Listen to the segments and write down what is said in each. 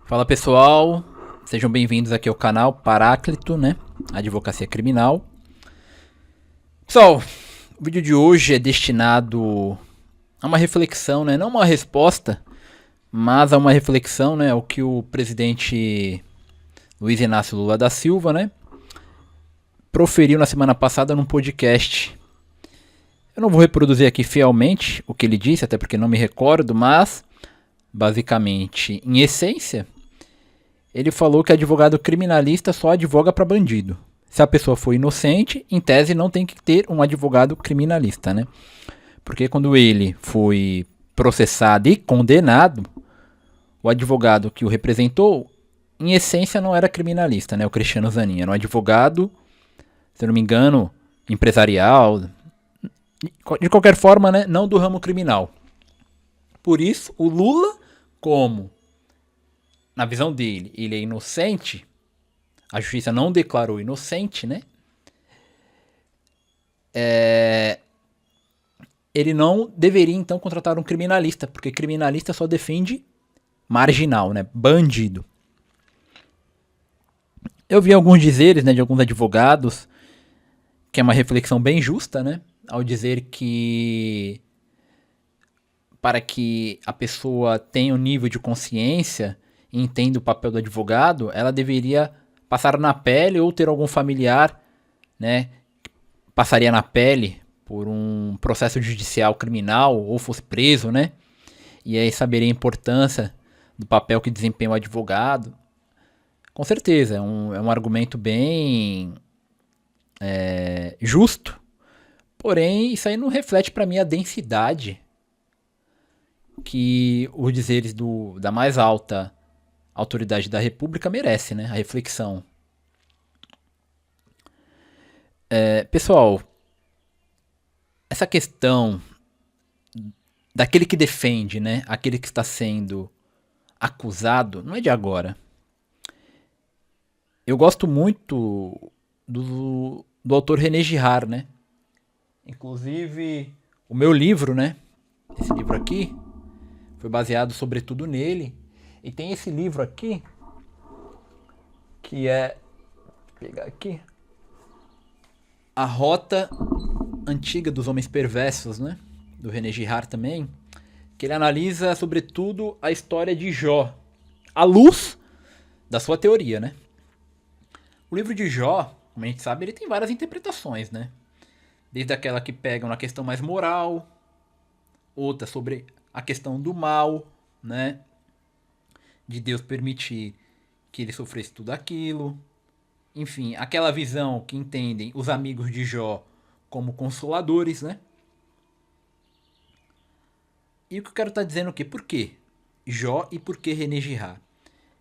Fala pessoal, sejam bem-vindos aqui ao canal Paráclito, né? Advocacia Criminal. Pessoal, o vídeo de hoje é destinado a uma reflexão, né? Não uma resposta, mas a uma reflexão, né? O que o presidente Luiz Inácio Lula da Silva, né? Proferiu na semana passada num podcast. Eu não vou reproduzir aqui fielmente o que ele disse, até porque não me recordo, mas basicamente, em essência, ele falou que advogado criminalista só advoga para bandido. Se a pessoa for inocente, em tese não tem que ter um advogado criminalista, né? Porque quando ele foi processado e condenado, o advogado que o representou, em essência, não era criminalista, né? O Cristiano Zanin era um advogado, se eu não me engano, empresarial, de qualquer forma, né? Não do ramo criminal. Por isso, o Lula, como na visão dele, ele é inocente, a justiça não declarou inocente, né? Ele não deveria então contratar um criminalista, porque criminalista só defende marginal, né? Bandido. Eu vi alguns dizeres, né, de alguns advogados, que é uma reflexão bem justa, né? Ao dizer que para que a pessoa tenha um nível de consciência e entenda o papel do advogado, ela deveria passar na pele ou ter algum familiar, né, passaria na pele por um processo judicial criminal ou fosse preso, né? E aí saberia a importância do papel que desempenha o advogado. Com certeza, é um argumento bem justo, porém isso aí não reflete para mim a densidade que os dizeres da mais alta autoridade da República merece, né? A reflexão. Pessoal, essa questão daquele que defende, né? Aquele que está sendo acusado, não é de agora. Eu gosto muito do autor René Girard, né? Inclusive, o meu livro, né? Esse livro aqui foi baseado sobretudo nele. E tem esse livro aqui, que é... Vou pegar aqui. A Rota Antiga dos Homens Perversos, né? Do René Girard também. Que ele analisa, sobretudo, a história de Jó. À luz da sua teoria, né? O livro de Jó, como a gente sabe, ele tem várias interpretações, né? Desde aquela que pegam na questão mais moral, outra sobre a questão do mal, né? De Deus permitir que ele sofresse tudo aquilo. Enfim, aquela visão que entendem os amigos de Jó como consoladores, né? E o que eu quero estar dizendo é o quê? Por quê? Jó e por que René Girard?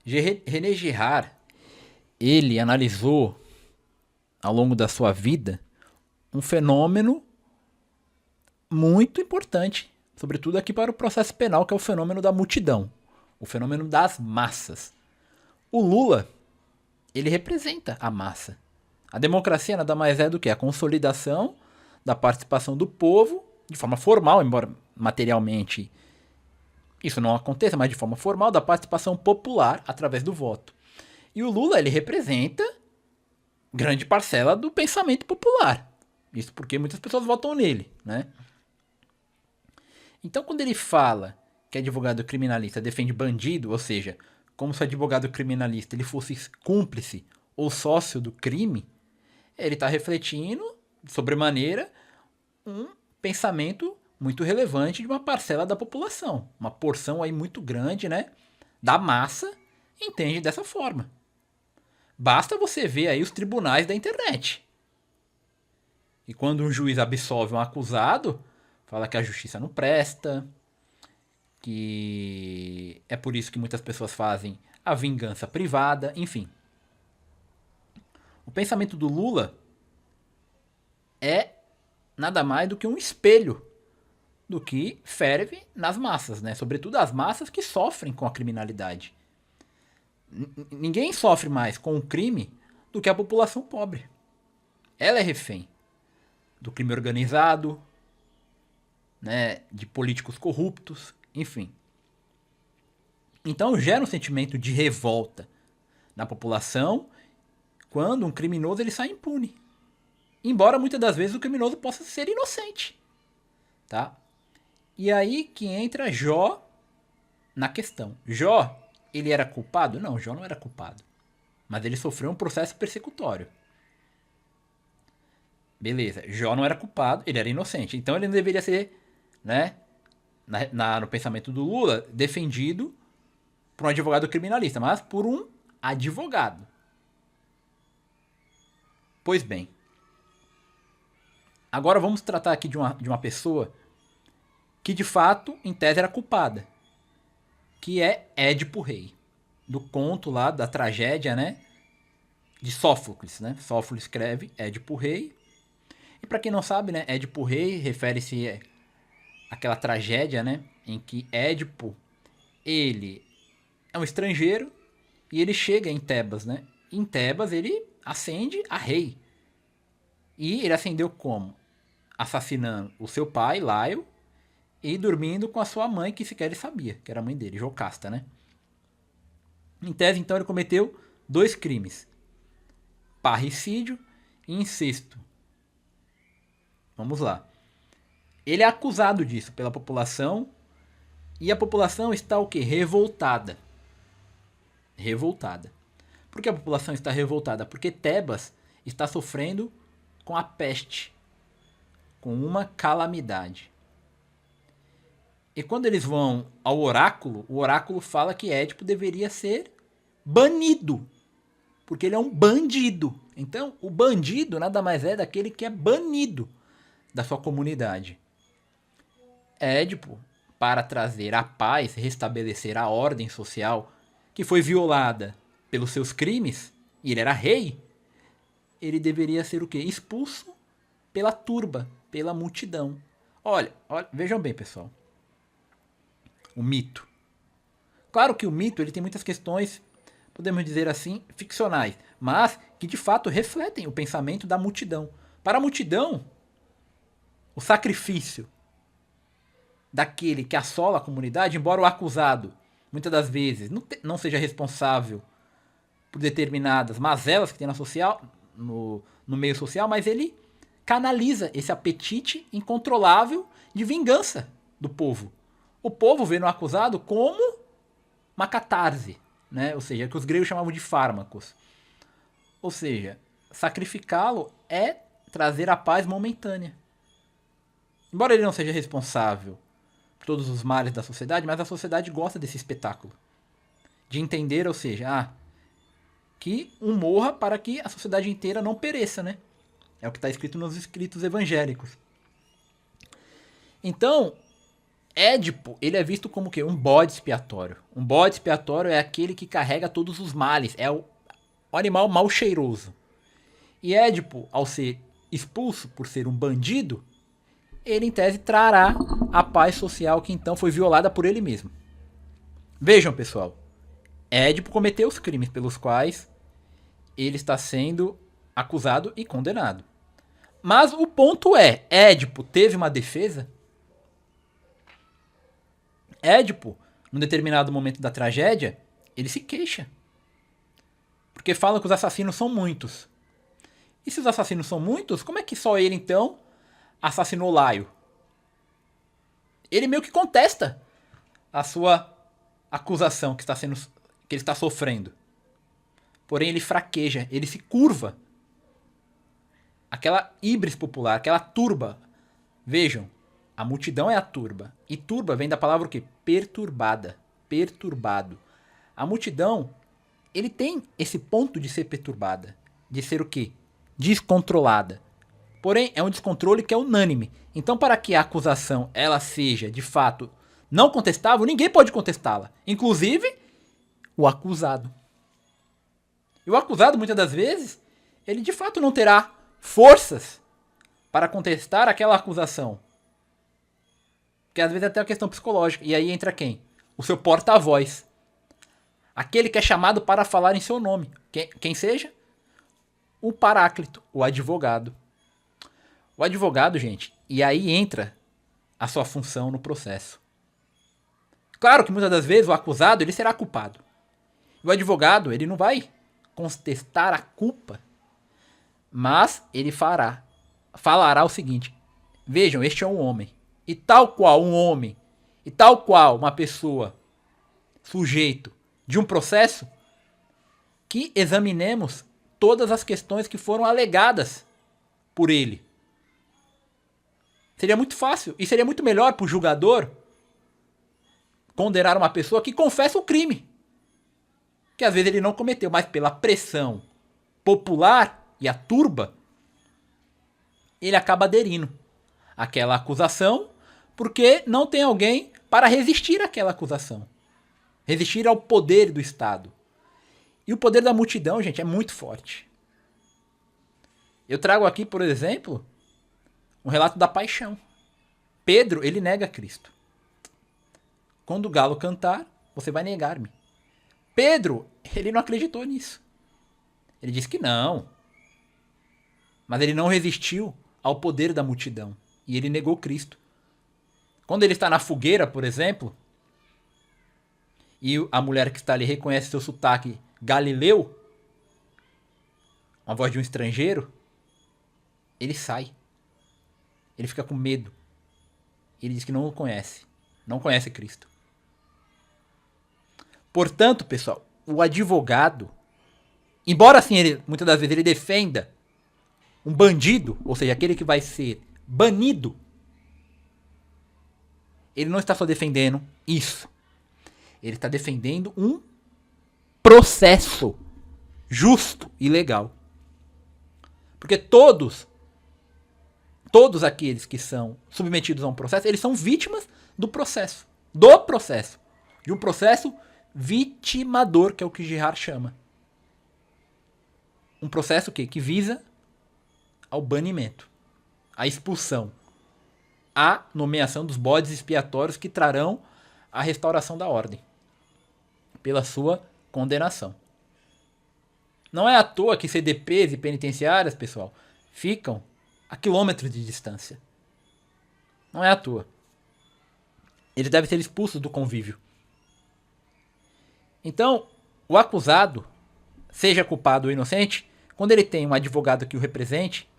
René Girard, ele analisou ao longo da sua vida um fenômeno muito importante, sobretudo aqui para o processo penal, que é o fenômeno da multidão, o fenômeno das massas. O Lula, ele representa a massa. A democracia nada mais é do que a consolidação da participação do povo, de forma formal, embora materialmente isso não aconteça, mas de forma formal, da participação popular através do voto. E o Lula, ele representa grande parcela do pensamento popular. Isso porque muitas pessoas votam nele, né? Então, quando ele fala que advogado criminalista defende bandido, ou seja, como se o advogado criminalista ele fosse cúmplice ou sócio do crime, ele está refletindo, de sobremaneira, um pensamento muito relevante de uma parcela da população. Uma porção aí muito grande, né, da massa entende dessa forma. Basta você ver aí os tribunais da internet. E quando um juiz absolve um acusado, fala que a justiça não presta, que é por isso que muitas pessoas fazem a vingança privada, enfim. O pensamento do Lula é nada mais do que um espelho do que ferve nas massas, né? Sobretudo as massas que sofrem com a criminalidade. Ninguém sofre mais com o crime do que a população pobre. Ela é refém do crime organizado, né, de políticos corruptos, enfim. Então gera um sentimento de revolta na população quando um criminoso ele sai impune. Embora muitas das vezes o criminoso possa ser inocente. Tá? E aí que entra Jó na questão. Jó, ele era culpado? Não, Jó não era culpado. Mas ele sofreu um processo persecutório. Beleza, Jó não era culpado, ele era inocente. Então ele não deveria ser, né, no pensamento do Lula, defendido por um advogado criminalista, mas por um advogado. Pois bem, agora vamos tratar aqui de uma pessoa que de fato, em tese, era culpada, que é Édipo Rei, do conto lá, da tragédia, né, de Sófocles, né? Sófocles escreve Édipo Rei. E para quem não sabe, né, Édipo Rei refere-se àquela tragédia, né, em que Édipo, ele é um estrangeiro e ele chega em Tebas, né? Em Tebas ele ascende a rei. E ele ascendeu como? Assassinando o seu pai, Laio, e dormindo com a sua mãe, que sequer ele sabia, que era a mãe dele, Jocasta, né? Em tese, então, ele cometeu 2 crimes: parricídio e incesto. Vamos lá. Ele é acusado disso pela população, e a população está o quê? Revoltada. Revoltada. Por que a população está revoltada? Porque Tebas está sofrendo com a peste, com uma calamidade. E quando eles vão ao oráculo, o oráculo fala que Édipo deveria ser banido, porque ele é um bandido. Então, o bandido nada mais é daquele que é banido da sua comunidade. Édipo, para trazer a paz, restabelecer a ordem social que foi violada pelos seus crimes, e ele era rei, ele deveria ser o quê? Expulso pela turba, pela multidão. Olha, vejam bem, pessoal. O mito. Claro que o mito ele tem muitas questões, podemos dizer assim, ficcionais, mas que de fato refletem o pensamento da multidão. Para a multidão, o sacrifício daquele que assola a comunidade, embora o acusado, muitas das vezes, não seja responsável por determinadas mazelas que tem no meio social, mas ele canaliza esse apetite incontrolável de vingança do povo. O povo vê no acusado como uma catarse, né? Ou seja, que os gregos chamavam de fármacos. Ou seja, sacrificá-lo é trazer a paz momentânea. Embora ele não seja responsável por todos os males da sociedade, mas a sociedade gosta desse espetáculo. De entender, ou seja, que um morra para que a sociedade inteira não pereça, né? É o que está escrito nos escritos evangélicos. Então, Édipo, ele é visto como o quê? Um bode expiatório. Um bode expiatório é aquele que carrega todos os males, é o animal mal cheiroso. E Édipo, ao ser expulso por ser um bandido, ele em tese trará a paz social que então foi violada por ele mesmo. Vejam, pessoal, Édipo cometeu os crimes pelos quais ele está sendo acusado e condenado. Mas o ponto é, Édipo teve uma defesa? Édipo, num determinado momento da tragédia, ele se queixa. Porque falam que os assassinos são muitos. E se os assassinos são muitos, como é que só ele, então, assassinou Laio? Ele meio que contesta a sua acusação que ele está sofrendo. Porém, ele fraqueja, ele se curva. Aquela híbris popular, aquela turba. Vejam, a multidão é a turba. E turba vem da palavra o quê? Perturbada. Perturbado. A multidão, ele tem esse ponto de ser perturbada. De ser o quê? Descontrolada. Porém, é um descontrole que é unânime. Então, para que a acusação ela seja, de fato, não contestável, ninguém pode contestá-la. Inclusive, o acusado. E o acusado, muitas das vezes, ele de fato não terá forças para contestar aquela acusação. Porque às vezes é até uma questão psicológica. E aí entra quem? O seu porta-voz. Aquele que é chamado para falar em seu nome. Quem seja? O Paráclito, o advogado. O advogado, gente, e aí entra a sua função no processo. Claro que muitas das vezes o acusado ele será culpado. O advogado ele não vai contestar a culpa, mas ele falará o seguinte: vejam, este é um homem, e tal qual um homem, e tal qual uma pessoa, sujeito de um processo, que examinemos todas as questões que foram alegadas por ele. Seria muito fácil e seria muito melhor para o julgador condenar uma pessoa que confessa o crime, que às vezes ele não cometeu, mas pela pressão popular e a turba, ele acaba aderindo àquela acusação porque não tem alguém para resistir àquela acusação, resistir ao poder do Estado. E o poder da multidão, gente, é muito forte. Eu trago aqui, por exemplo, um relato da paixão. Pedro, ele nega Cristo. Quando o galo cantar, você vai negar-me. Pedro, ele não acreditou nisso. Ele disse que não. Mas ele não resistiu ao poder da multidão. E ele negou Cristo. Quando ele está na fogueira, por exemplo, e a mulher que está ali reconhece seu sotaque galileu, a voz de um estrangeiro, ele sai. Ele fica com medo. Ele diz que não o conhece. Não conhece Cristo. Portanto, pessoal, o advogado, embora assim ele, muitas das vezes ele defenda um bandido, ou seja, aquele que vai ser banido, ele não está só defendendo isso. Ele está defendendo um processo justo e legal. Porque todos aqueles que são submetidos a um processo, eles são vítimas do processo. De um processo vitimador, que é o que Girard chama. Um processo que visa ao banimento, à expulsão, à nomeação dos bodes expiatórios que trarão a restauração da ordem, pela sua condenação. Não é à toa que CDPs e penitenciárias, pessoal, ficam a quilômetros de distância. Não é à toa. Eles devem ser expulsos do convívio. Então, o acusado, seja culpado ou inocente, quando ele tem um advogado que o represente,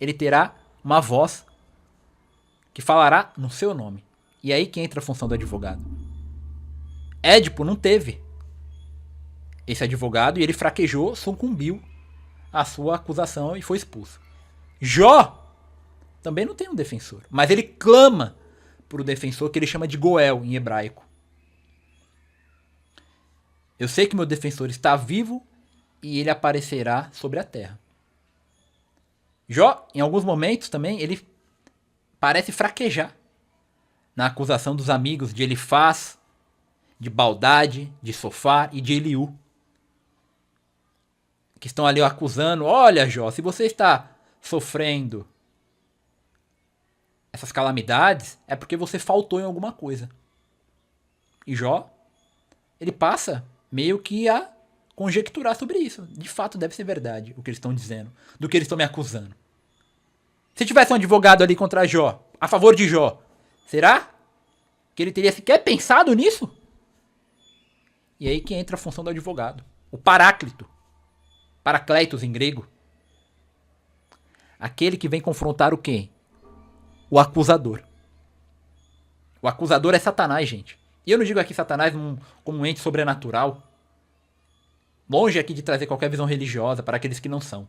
ele terá uma voz que falará no seu nome. E é aí que entra a função do advogado. Édipo não teve esse advogado e ele fraquejou, sucumbiu à sua acusação e foi expulso. Jó também não tem um defensor, mas ele clama por um defensor que ele chama de Goel em hebraico. Eu sei que meu defensor está vivo e ele aparecerá sobre a terra. Jó, em alguns momentos também, ele parece fraquejar na acusação dos amigos de Elifaz, de Baldade, de Sofar e de Eliú, que estão ali acusando: olha, Jó, se você está sofrendo essas calamidades, é porque você faltou em alguma coisa. E Jó, ele passa meio que a conjecturar sobre isso. De fato, deve ser verdade o que eles estão dizendo, do que eles estão me acusando. Se tivesse um advogado ali contra Jó, a favor de Jó, será que ele teria sequer pensado nisso? E aí que entra a função do advogado. O paráclito. Paracletos em grego. Aquele que vem confrontar o quê? O acusador. O acusador é Satanás, gente. E eu não digo aqui Satanás como um ente sobrenatural. Longe aqui de trazer qualquer visão religiosa para aqueles que não são.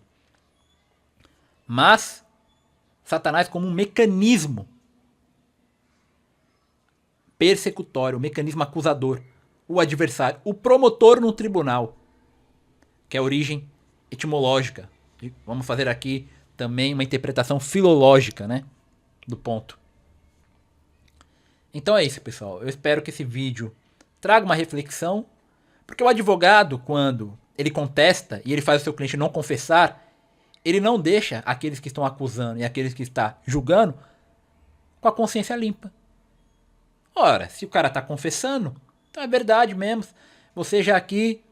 Mas Satanás como um mecanismo persecutório, um mecanismo acusador. O adversário, o promotor no tribunal, que é a origem etimológica. E vamos fazer aqui também uma interpretação filológica, né, do ponto. Então é isso, pessoal. Eu espero que esse vídeo traga uma reflexão, porque o advogado, quando ele contesta e ele faz o seu cliente não confessar, ele não deixa aqueles que estão acusando e aqueles que estão julgando com a consciência limpa. Ora, se o cara está confessando, então é verdade mesmo. Você já aqui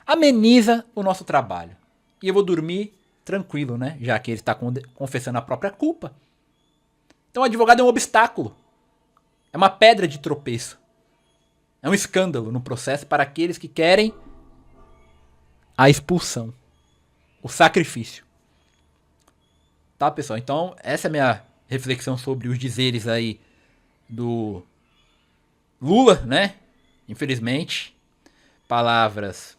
ameniza o nosso trabalho. E eu vou dormir tranquilo, né? Já que ele está confessando a própria culpa. Então o advogado é um obstáculo É uma pedra de tropeço. É um escândalo no processo para aqueles que querem a expulsão, o sacrifício. Tá, pessoal? Então, essa é a minha reflexão sobre os dizeres aí do Lula, né? Infelizmente, palavras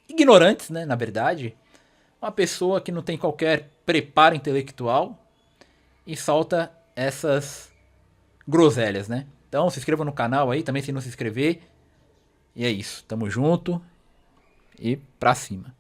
ignorantes, né? Na verdade, uma pessoa que não tem qualquer preparo intelectual e solta essas groselhas, né? Então, se inscreva no canal aí, também se não se inscrever. E é isso, tamo junto e pra cima.